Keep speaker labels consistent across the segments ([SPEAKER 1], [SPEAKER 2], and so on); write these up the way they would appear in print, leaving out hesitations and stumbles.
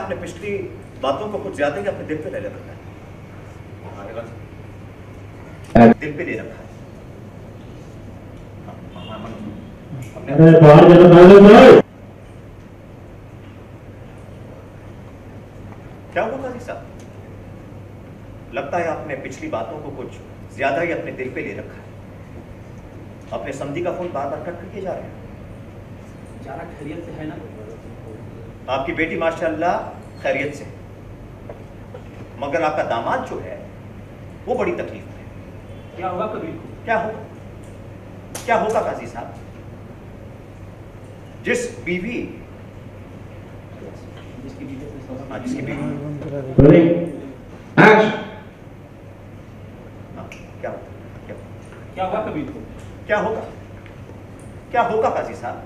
[SPEAKER 1] आपने पिछली बातों को कुछ ज्यादा ही अपने दिल पे ले रखा है, दिल पे ले रखा है। क्या हुआ काजी साहब? लगता है आपने पिछली बातों को कुछ ज्यादा ही अपने दिल पे ले रखा है। अपने समधी का फोन बार बार कट करके जा रहे हैं।
[SPEAKER 2] जारा खैरियत से है ना?
[SPEAKER 1] आपकी बेटी माशाल्लाह खैरियत से, मगर आपका दामाद जो है वो बड़ी तकलीफ में है।
[SPEAKER 2] क्या होगा कबीर को?
[SPEAKER 1] क्या होगा? क्या होगा काजी साहब? जिसकी बीवी
[SPEAKER 2] क्या होगा कबीर को?
[SPEAKER 1] क्या होगा? क्या होगा काजी साहब?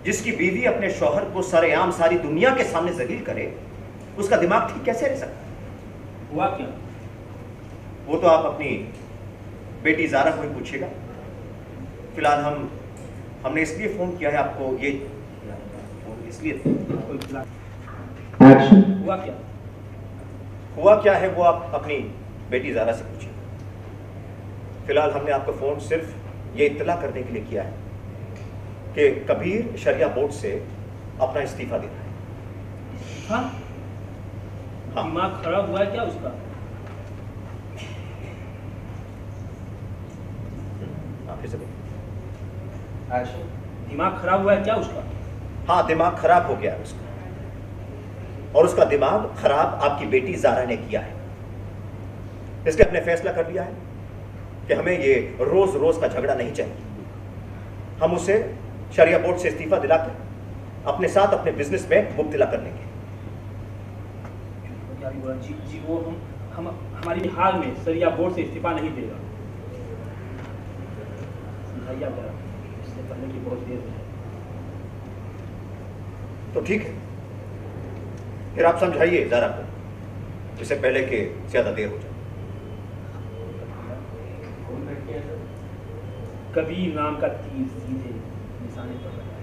[SPEAKER 1] जिसकी बीवी अपने शौहर को सरेआम सारी दुनिया के सामने जलील करे, उसका दिमाग ठीक कैसे रह सकता है?
[SPEAKER 2] हुआ क्या?
[SPEAKER 1] वो तो आप अपनी बेटी जारा को ही पूछिएगा। फिलहाल हमने इसलिए फोन किया है आपको, ये इसलिए
[SPEAKER 2] हुआ क्या?
[SPEAKER 1] हुआ क्या है वो आप अपनी बेटी जारा से पूछिए। फिलहाल हमने आपको फोन सिर्फ ये इत्तला करने के लिए किया है कि कबीर शरिया बोर्ड से अपना इस्तीफा दे रहा है।
[SPEAKER 2] हाँ?
[SPEAKER 1] हाँ।
[SPEAKER 2] दिमाग खराब हुआ है क्या उसका?
[SPEAKER 1] फिर से
[SPEAKER 2] दिमाग खराब हुआ है क्या उसका?
[SPEAKER 1] हाँ, दिमाग खराब हो गया है उसका, और उसका दिमाग खराब आपकी बेटी जारा ने किया है। इसलिए हमने फैसला कर लिया है कि हमें ये रोज रोज का झगड़ा नहीं चाहिए। हम उसे शरिया बोर्ड से इस्तीफा दिलाकर अपने साथ अपने बिजनेस में मुब्तला कर लेंगे।
[SPEAKER 2] जी जी, वो हम हमारी हाल में शरिया बोर्ड से इस्तीफा नहीं देगा। समझाइए आप जरा, इससे पहले की बहुत देर है।
[SPEAKER 1] तो ठीक है, फिर आप समझाइए जारा को, इससे पहले कि ज्यादा देर हो जाए।
[SPEAKER 2] कबीर नाम का तीर सीधे निशाने पर लगा है।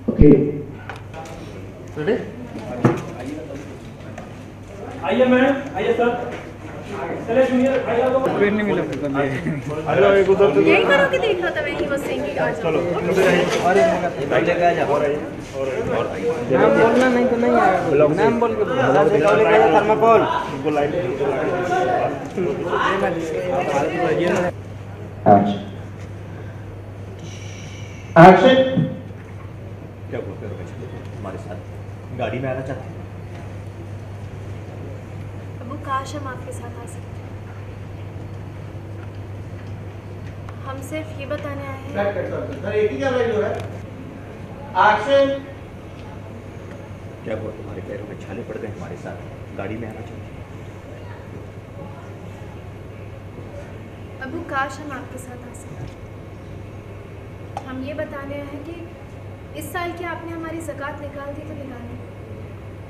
[SPEAKER 3] ओके,
[SPEAKER 2] आइए मैम, आइए सर, चले जूनियर, आइए आप लोग।
[SPEAKER 4] नहीं मिला
[SPEAKER 5] यही करो कि देख रहा था मैं, ही वाज सेइंग कि आज
[SPEAKER 4] चलो
[SPEAKER 3] नाम बोलना नहीं तो नहीं आएगा। नाम बोल के थर्माकोल एक्शन।
[SPEAKER 1] क्या बोलते हो हमारे साथ गाड़ी में आना चाहते हैं?
[SPEAKER 5] अबू काश हम आपके साथ आ सकते। हम सिर्फ ये बताने आए हैं।
[SPEAKER 1] क्या हुआ, तुम्हारे पैरों में छाले पड़ गए? हमारे साथ गाड़ी में आना चाहते हैं?
[SPEAKER 5] अबू काश हम आपके साथ आ सकते। हम ये बताने आए हैं कि इस साल की आपने हमारी ज़कात निकाल दी तो निकाली,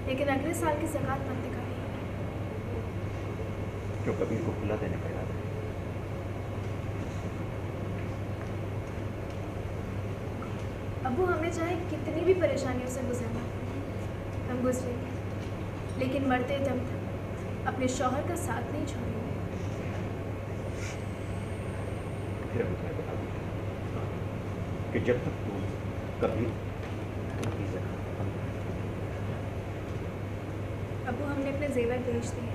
[SPEAKER 5] लेकिन अगले साल की ज़कात मत निकाली।
[SPEAKER 1] क्यों कबीर को खुला देने का इरादा है?
[SPEAKER 5] अबू हमें चाहे कितनी भी परेशानियों से गुजरना हम गुजरेंगे, लेकिन मरते दम तक अपने शौहर का साथ नहीं छोड़ेंगे।
[SPEAKER 1] फिर मैं तुम्हें बता दूँ कि जब तक तुम कबीर
[SPEAKER 5] अबू हमने अपने जेवर बेच दिए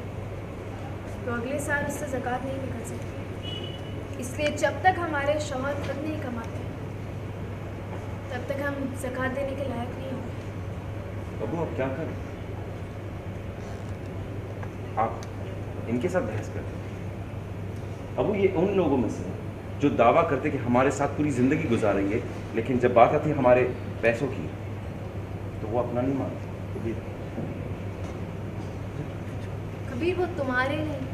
[SPEAKER 5] तो अगले साल उससे ज़कात नहीं निकल सकती, इसलिए जब तक हमारे शौहर खुद नहीं कमाते तब तक हम ज़कात देने के लायक नहीं होंगे।
[SPEAKER 6] अबू आप क्या करें? आप इनके साथ बहस करते हैं। अबू ये उन लोगों में से हैं जो दावा करते कि हमारे साथ पूरी ज़िंदगी गुजारेंगे, लेकिन जब बात आती है हमारे पैसों की तो वो अपना नहीं मानते।
[SPEAKER 5] कबीर वो तुम्हारे नहीं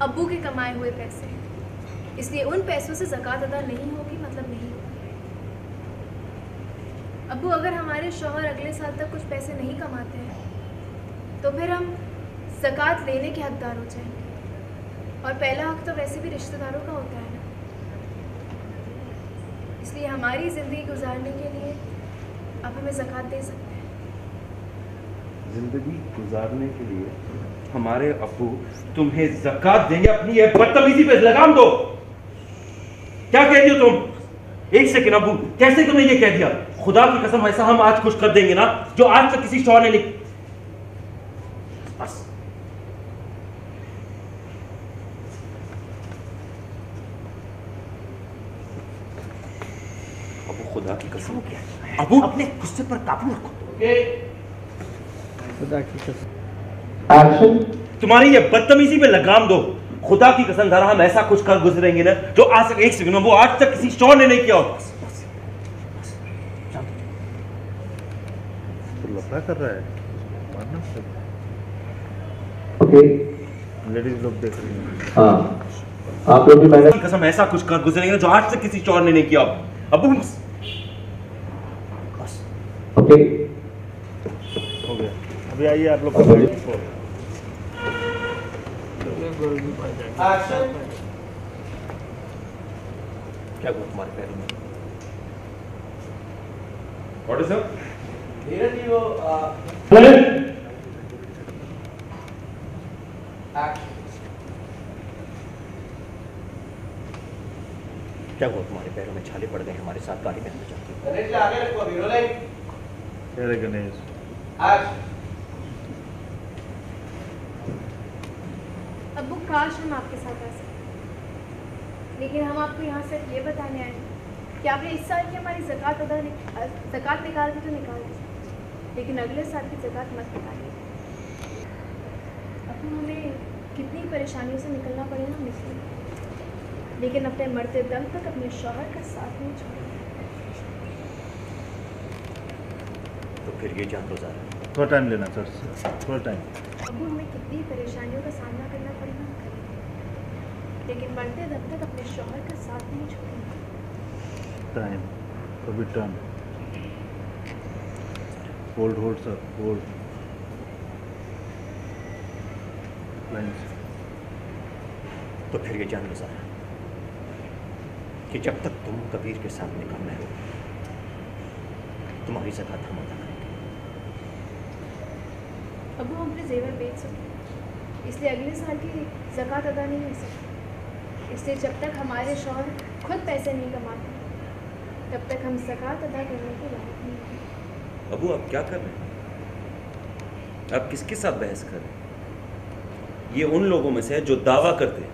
[SPEAKER 5] अब्बू के कमाए हुए पैसे हैं, इसलिए उन पैसों से ज़कात अदा नहीं होगी, मतलब नहीं होगी। अब्बू अगर हमारे शौहर अगले साल तक कुछ पैसे नहीं कमाते हैं तो फिर हम ज़कात लेने के हकदार हो जाएंगे। और पहला हक तो वैसे भी रिश्तेदारों का होता है ना, इसलिए हमारी ज़िंदगी गुजारने के लिए आप हमें ज़कात दे सकते हैं।
[SPEAKER 6] जिंदगी गुजारने के लिए हमारे अब्बू तुम्हें ज़कात देंगे? अपनी ये बदतमीजी पे लगाम दो। क्या कह रही हो तुम? एक सेकंड अब्बू, कैसे तुमने ये कह दिया? खुदा की कसम ऐसा हम आज कुछ कर देंगे ना जो आज तक किसी शौहर ने नहीं। बस अब्बू, खुदा की कसम क्या है? अब्बू,
[SPEAKER 1] अपने गुस्से पर काबू रखो।
[SPEAKER 3] खुदा की कसम।
[SPEAKER 6] तुम्हारी ये बदतमीजी पे लगाम दो। खुदा की कसम जरा हम ऐसा कुछ कर गुजरेंगे ना जो आज तक, एक सेकंड, वो आज तक किसी शौहर ने नहीं किया होगा।
[SPEAKER 4] तो लफड़ा कर रहा है, मानना
[SPEAKER 7] ओके
[SPEAKER 4] लेडीज लोग देख रही हैं।
[SPEAKER 7] हाँ, आप लोग भी मैंने
[SPEAKER 6] खुदा की कसम ऐसा कुछ कर गुजरेंगे ना जो आज तक किसी शौहर ने नहीं किया होगा। अब्बू बस।
[SPEAKER 7] ओके
[SPEAKER 4] हो गया। अभी आइए आप लोग का गाड़ी।
[SPEAKER 1] क्या हुआ तुम्हारे पैरों में?
[SPEAKER 6] What is up?
[SPEAKER 1] क्या हुआ तुम्हारे पैरों में? छाले पड़ गए हमारे साथ गाड़ी में आना चाहती हो?
[SPEAKER 4] अरे गणेश,
[SPEAKER 5] अब्बू काश हम आपके साथ आ सकते, लेकिन हम आपको यहाँ सिर्फ ये बताने आए हैं कि आपने इस साल की हमारी ज़कात निकाल दी तो निकाल दी, लेकिन अगले साल की ज़कात मत निकालिए। अब हमें कितनी परेशानियों से निकलना पड़ेगा हम इसलिए, लेकिन अपने मरते दम तक अपने शौहर का साथ नहीं छोड़ेंगे।
[SPEAKER 1] तो फिर ये जान गुजारा।
[SPEAKER 4] थोड़ा टाइम लेना सर, थोड़ा टाइम।
[SPEAKER 5] अब्बू हमें कितनी परेशानियों का सामना करना पड़ेगा हम करेंगे, लेकिन मरते दम तक अपने शौहर का साथ नहीं छोड़ेंगे।
[SPEAKER 4] टाइम अभी turn. Hold hold sir, hold lines.
[SPEAKER 1] तो फिर ये जान गुजारा कि जब तक तुम कबीर के साथ निकाल रहे हो, तुम्हारी ज़कात हम अदा करेंगे।
[SPEAKER 5] अब्बू हम अपने जेवर बेच सकते हैं, इसलिए अगले साल की ज़कात अदा नहीं हो सकती। इसलिए जब तक हमारे शौहर खुद पैसे नहीं कमाते, तब तक हम ज़कात अदा करने के लायक नहीं हैं।
[SPEAKER 6] अबू आप क्या कर रहे हैं? आप किसके साथ बहस कर रहे हैं? ये उन लोगों में से है जो दावा करते हैं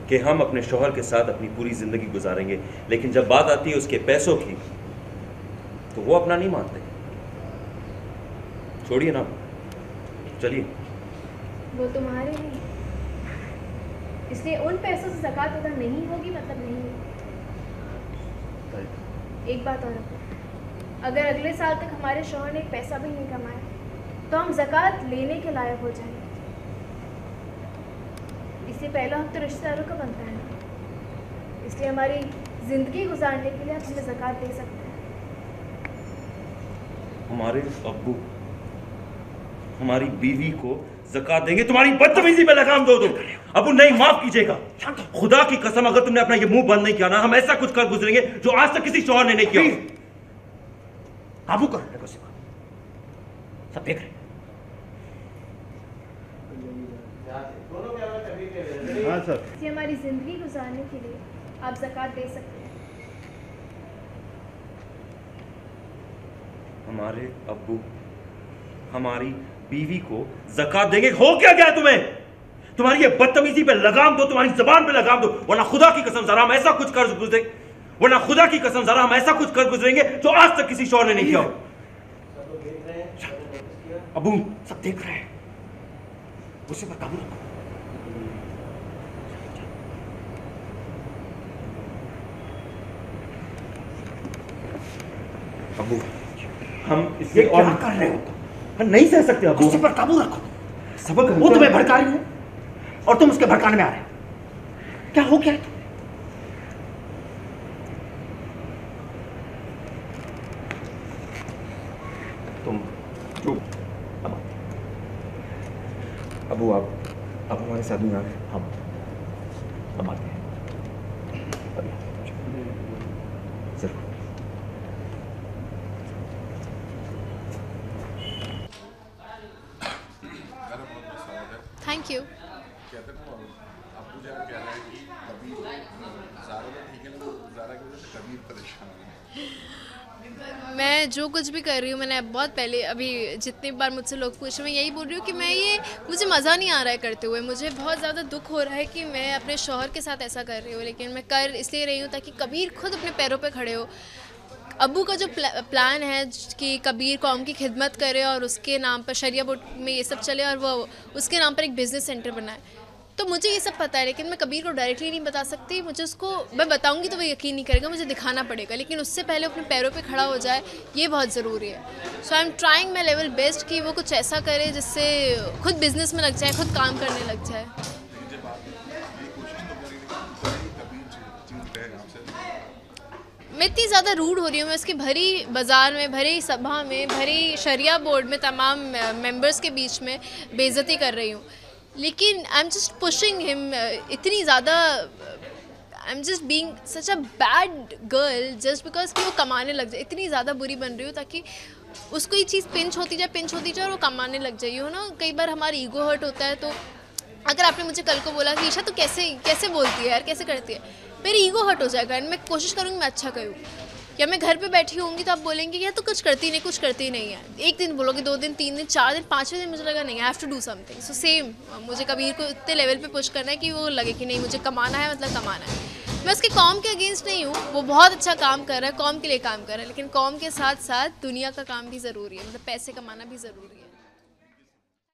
[SPEAKER 6] कि हम अपने शौहर के साथ अपनी पूरी जिंदगी गुजारेंगे, लेकिन जब बात आती है उसके पैसों की तो वो अपना नहीं मानते। छोड़िए ना, चलिए।
[SPEAKER 5] वो तुम्हारे हैं, इसलिए उन पैसों से ज़कात अदा नहीं होगी मतलब नहीं होगी। एक बात और है, अगर अगले साल तक हमारे शौहर ने एक पैसा भी नहीं कमाया तो हम ज़कात लेने के लायक हो जाएंगे। इसलिए पहला हक तो रिश्तेदारों का बनता है ना, इसलिए हमारी ज़िंदगी गुजारने के लिए आप हमें ज़कात दे सकते हैं।
[SPEAKER 6] हमारे अब्बू हमारी बीवी को ज़कात देंगे? तुम्हारी बदतमीजी पे लगाम दो। अबू नहीं, माफ कीजिएगा, खुदा की कसम अगर तुमने अपना ये मुंह बंद नहीं किया ना, हम ऐसा कुछ कर गुजरेंगे जो आज तक किसी शौहर ने नहीं किया।
[SPEAKER 1] काबू करो अपने गुस्से को, सब देख रहे हैं।
[SPEAKER 4] हाँ सर।
[SPEAKER 5] इसलिए हमारी ज़िंदगी गुजारने के लिए आप ज़कात दे सकते हैं।
[SPEAKER 6] हमारे अब्बू हमारी बीवी को ज़कात देंगे? हो क्या गया तुम्हें? तुम्हारी ये बदतमीजी पे लगाम दो, तुम्हारी जबान पे लगाम दो, वरना खुदा की कसम जरा हम ऐसा कुछ कर गुजरेंगे, वरना खुदा की कसम जरा हम ऐसा कुछ कर गुजरेंगे जो आज तक किसी शौहर ने नहीं किया। अब्बू
[SPEAKER 1] सब देख रहे हैं, गुस्से पर काबू रखो।
[SPEAKER 6] अब्बू हम इसे
[SPEAKER 1] ये
[SPEAKER 6] और
[SPEAKER 1] क्या कर रहे हो?
[SPEAKER 6] हम नहीं सह सकते अब्बू।
[SPEAKER 1] गुस्से पर काबू रखो।
[SPEAKER 6] सबक
[SPEAKER 1] वो तुम्हें भड़का रही है और तुम उसके भड़काने में आ रहे हो। क्या हो क्या है? तुम चुप।
[SPEAKER 6] अब्बू आप हमारे साथ नहीं आ रहे।
[SPEAKER 1] हम
[SPEAKER 6] जरूर।
[SPEAKER 5] Thank you.
[SPEAKER 8] कहते हैं अबू जान कह रहा है कि कबीर ज़ारा तो ठीक है लेकिन ज़ारा की वजह से कबीर परेशान है।
[SPEAKER 5] मैं जो कुछ भी कर रही हूँ, मैंने बहुत पहले अभी जितनी बार मुझसे लोग पूछे, मैं यही बोल रही हूँ कि मुझे मज़ा नहीं आ रहा है करते हुए। मुझे बहुत ज़्यादा दुख हो रहा है कि मैं अपने शौहर के साथ ऐसा कर रही हूँ, लेकिन मैं कर इसलिए रही हूँ ताकि कबीर खुद अपने पैरों पे खड़े हो। अबू का जो प्लान है कि कबीर कौम की खिदमत करे और उसके नाम पर शरिया बोर्ड में ये सब चले और वो उसके नाम पर एक बिज़नेस सेंटर बनाए, तो मुझे ये सब पता है, लेकिन मैं कबीर को डायरेक्टली नहीं बता सकती। मुझे उसको मैं बताऊंगी तो वो यकीन नहीं करेगा, मुझे दिखाना पड़ेगा, लेकिन उससे पहले अपने पैरों पे खड़ा हो जाए, ये बहुत ज़रूरी है। So I am trying my level best कि वो कुछ ऐसा करे जिससे खुद बिज़नेस में लग जाए, खुद काम करने लग जाए। मैं इतनी ज़्यादा रूड हो रही हूँ, मैं उसकी भरी बाज़ार में, भरी सभा में, भरी शरिया बोर्ड में तमाम मेंबर्स के बीच में बेइज्जती कर रही हूँ, लेकिन I am just pushing him इतनी ज़्यादा। I am just being such a bad girl just because कि वो कमाने लग जाए। इतनी ज़्यादा बुरी बन रही हूँ ताकि उसको ये चीज़ पिंच होती जाए और वो कमाने लग जाए। यू नो, कई बार हमारा ईगो हर्ट होता है। तो अगर आपने मुझे कल को बोला कि ईशा तो कैसे बोलती है यार, कैसे करती है, मेरी ईगो हर्ट हो जाएगा एंड मैं कोशिश करूँगी मैं अच्छा करूँ। या मैं घर पे बैठी होंगी तो आप बोलेंगे यार तो कुछ करती नहीं है। एक दिन बोलोगे, 2 दिन, 3 दिन, 4 दिन, 5वें दिन मुझे लगा नहीं, I have to do something. So same मुझे कबीर को इतने लेवल पे पुश करना है कि वो लगे कि नहीं मुझे कमाना है, मतलब कमाना है। मैं उसके कौम के अगेंस्ट नहीं हूँ, वो बहुत अच्छा काम कर रहा है, कौम के लिए काम कर रहा है, लेकिन कौम के साथ साथ दुनिया का काम भी ज़रूरी है, मतलब पैसे कमाना भी ज़रूरी है।